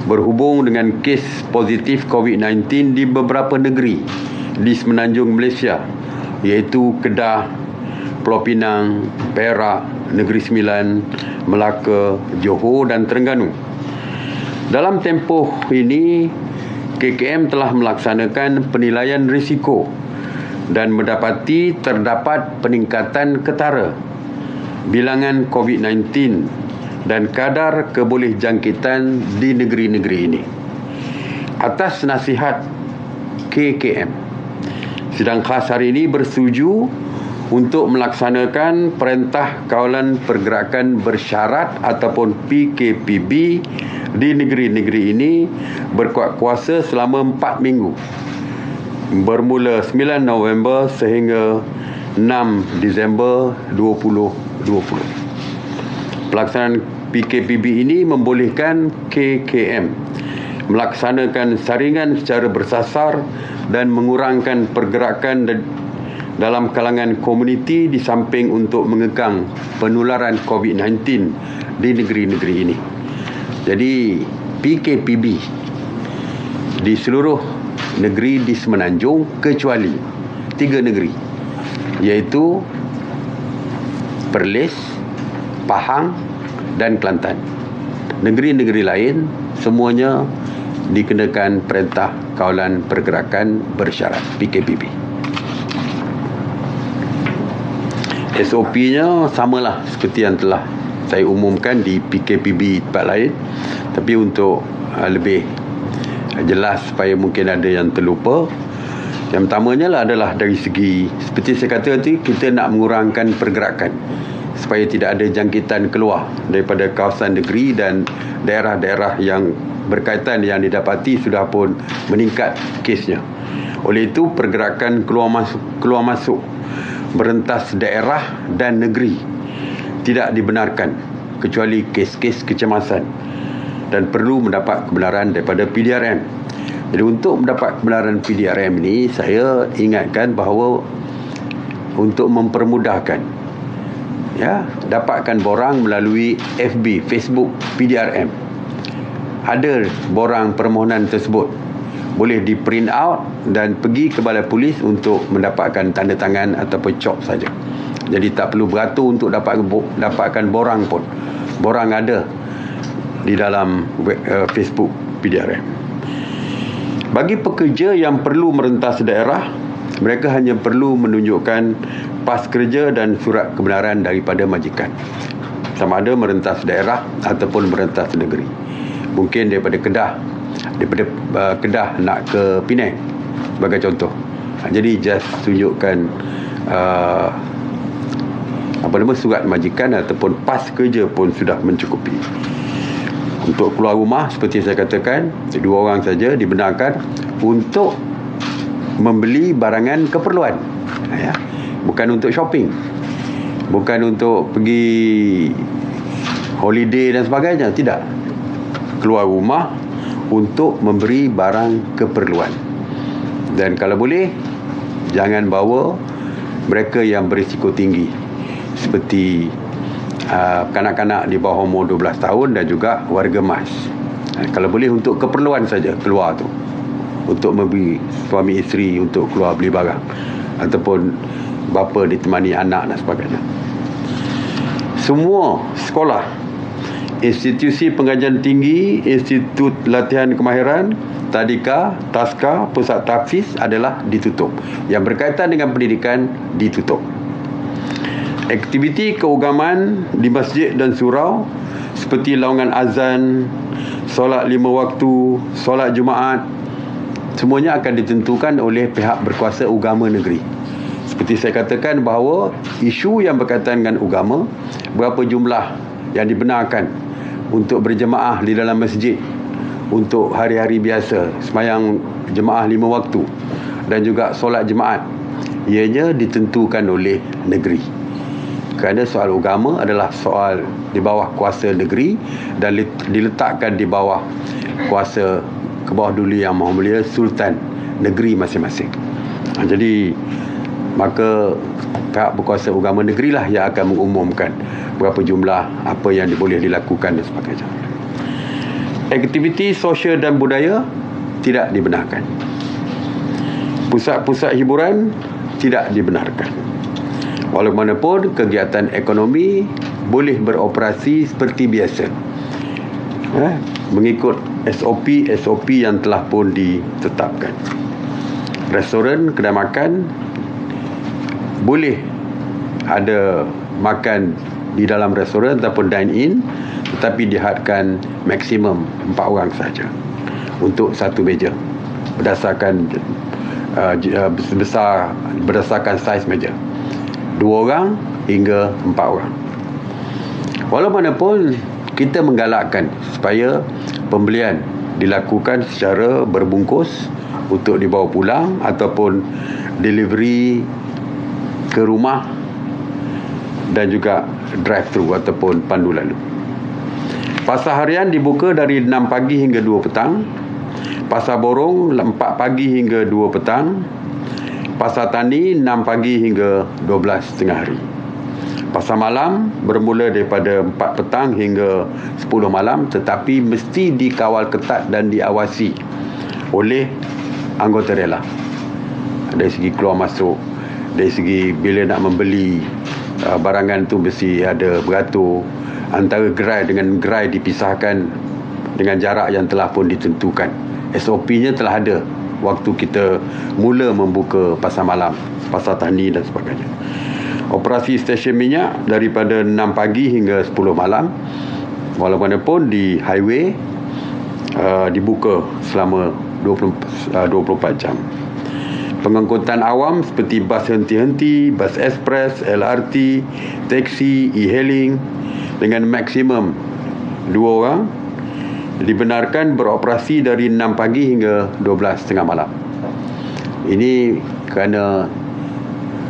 berhubung dengan kes positif COVID-19 di beberapa negeri di Semenanjung Malaysia, iaitu Kedah, Pulau Pinang, Perak, Negeri Sembilan, Melaka, Johor dan Terengganu. Dalam tempoh ini, KKM telah melaksanakan penilaian risiko dan mendapati terdapat peningkatan ketara bilangan COVID-19 dan kadar kebolehjangkitan di negeri-negeri ini. Atas nasihat KKM, sidang khas hari ini bersetuju untuk melaksanakan Perintah Kawalan Pergerakan Bersyarat ataupun PKPB di negeri-negeri ini berkuat kuasa selama 4 minggu, bermula 9 November sehingga 6 Disember 2020. Pelaksanaan PKPB ini membolehkan KKM melaksanakan saringan secara bersasar dan mengurangkan pergerakan dalam kalangan komuniti di samping untuk mengekang penularan COVID-19 di negeri-negeri ini. Jadi PKPB di seluruh negeri di Semenanjung kecuali 3 negeri, iaitu Perlis, Pahang dan Kelantan. Negeri-negeri lain semuanya dikenakan Perintah Kawalan Pergerakan Bersyarat PKPB. SOP-nya samalah seperti yang telah saya umumkan di PKPB tempat lain, tapi untuk lebih jelas supaya mungkin ada yang terlupa, yang pertamanya adalah dari segi seperti saya kata tadi, kita nak mengurangkan pergerakan supaya tidak ada jangkitan keluar daripada kawasan negeri dan daerah-daerah yang berkaitan yang didapati sudah pun meningkat kesnya. Oleh itu pergerakan keluar masuk merentas daerah dan negeri tidak dibenarkan kecuali kes-kes kecemasan dan perlu mendapat kebenaran daripada PDRM. Jadi untuk mendapat kebenaran PDRM ini, saya ingatkan bahawa untuk mempermudahkan, dapatkan borang melalui FB, Facebook PDRM. Ada borang permohonan tersebut, boleh di print out dan pergi ke balai polis untuk mendapatkan tanda tangan ataupun cop saja. Jadi tak perlu beratur untuk dapatkan borang pun. Borang ada di dalam Facebook PDRM. Bagi pekerja yang perlu merentas daerah, mereka hanya perlu menunjukkan pas kerja dan surat kebenaran daripada majikan, sama ada merentas daerah ataupun merentas negeri. Mungkin daripada Kedah nak ke Penang sebagai contoh. Jadi just tunjukkan surat majikan ataupun pas kerja pun sudah mencukupi. Untuk keluar rumah seperti saya katakan, 2 orang saja dibenarkan untuk membeli barangan keperluan, bukan untuk shopping, bukan untuk pergi holiday dan sebagainya, tidak. Keluar rumah untuk memberi barang keperluan. Dan kalau boleh, jangan bawa mereka yang berisiko tinggi seperti kanak-kanak di bawah umur 12 tahun dan juga warga mas. Kalau boleh untuk keperluan saja keluar tu, untuk memberi suami isteri untuk keluar beli barang, ataupun bapa ditemani anak dan sebagainya. Semua sekolah, institusi pengajian tinggi, institut latihan kemahiran, tadika, taska, pusat tahfiz adalah ditutup. Yang berkaitan dengan pendidikan ditutup. Aktiviti keagamaan di masjid dan surau seperti laungan azan, solat 5 waktu, solat Jumaat, semuanya akan ditentukan oleh pihak berkuasa agama negeri. Seperti saya katakan bahawa isu yang berkaitan dengan agama, berapa jumlah yang dibenarkan untuk berjemaah di dalam masjid untuk hari-hari biasa, sembahyang jemaah 5 waktu dan juga solat Jumaat, ianya ditentukan oleh negeri. Kerana soal agama adalah soal di bawah kuasa negeri dan diletakkan di bawah kuasa Kebawah-Duli Yang Maha Mulia Sultan negeri masing-masing. Jadi maka pihak berkuasa agama negeri lah yang akan mengumumkan berapa jumlah, apa yang boleh dilakukan dan sebagainya. Aktiviti sosial dan budaya tidak dibenarkan. Pusat-pusat hiburan tidak dibenarkan. Walaupun kegiatan ekonomi boleh beroperasi seperti biasa, mengikut SOP yang telah pun ditetapkan. Restoran, kedai makan boleh ada makan di dalam restoran ataupun dine in, tetapi dihadkan maksimum 4 orang saja untuk satu meja berdasarkan berdasarkan saiz meja, 2 orang hingga 4 orang. Walaupun kita menggalakkan supaya pembelian dilakukan secara berbungkus untuk dibawa pulang ataupun delivery ke rumah dan juga drive-thru ataupun pandu lalu. Pasar harian dibuka dari 6 pagi hingga 2 petang. Pasar borong 4 pagi hingga 2 petang. Pasar tani 6 pagi hingga 12 tengah hari. Pasar malam bermula daripada 4 petang hingga 10 malam, tetapi mesti dikawal ketat dan diawasi oleh anggota rela. Dari segi keluar masuk, dari segi bila nak membeli barangan tu mesti ada beratur. Antara gerai dengan gerai dipisahkan dengan jarak yang telah pun ditentukan. SOP-nya telah ada waktu kita mula membuka pasar malam, pasar tani dan sebagainya. Operasi stesen minyak daripada 6 pagi hingga 10 malam. Walaupun di highway dibuka selama 24 jam. Pengangkutan awam seperti bas henti-henti, bas ekspres, LRT, teksi, e-hailing dengan maksimum 2 orang dibenarkan beroperasi dari 6 pagi hingga 12.30 malam. Ini kerana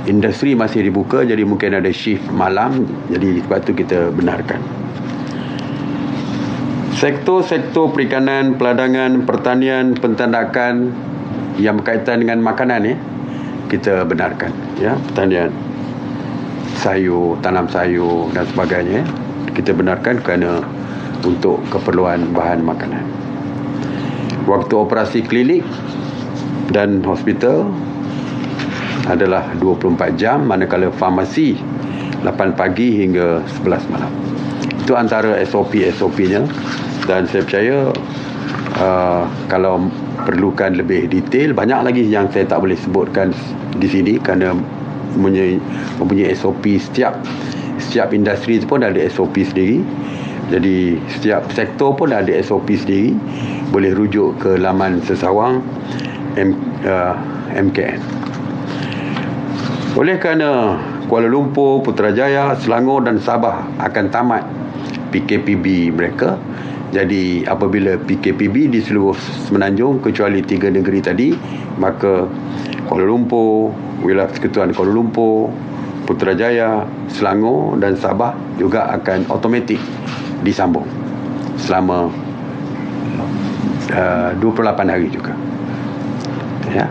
industri masih dibuka, jadi mungkin ada shift malam, jadi sebab tu kita benarkan. Sektor-sektor perikanan, peladangan, pertanian, pentandakan yang berkaitan dengan makanan kita benarkan, pertanian sayur, tanam sayur dan sebagainya kita benarkan kerana untuk keperluan bahan makanan. Waktu operasi klinik dan hospital adalah 24 jam, manakala farmasi 8 pagi hingga 11 malam. Itu antara SOP-nya, dan saya percaya kalau perlukan lebih detail, banyak lagi yang saya tak boleh sebutkan di sini kerana mempunyai SOP. Setiap industri pun ada SOP sendiri. Jadi setiap sektor pun ada SOP sendiri. Boleh rujuk ke laman Sesawang MKN. Oleh kerana Kuala Lumpur, Putrajaya, Selangor dan Sabah akan tamat PKPB mereka, jadi apabila PKPB di seluruh Semenanjung kecuali 3 negeri tadi, maka Kuala Lumpur, Wilayah Persekutuan Kuala Lumpur, Putrajaya, Selangor dan Sabah juga akan automatik disambung selama 28 hari juga. Ya.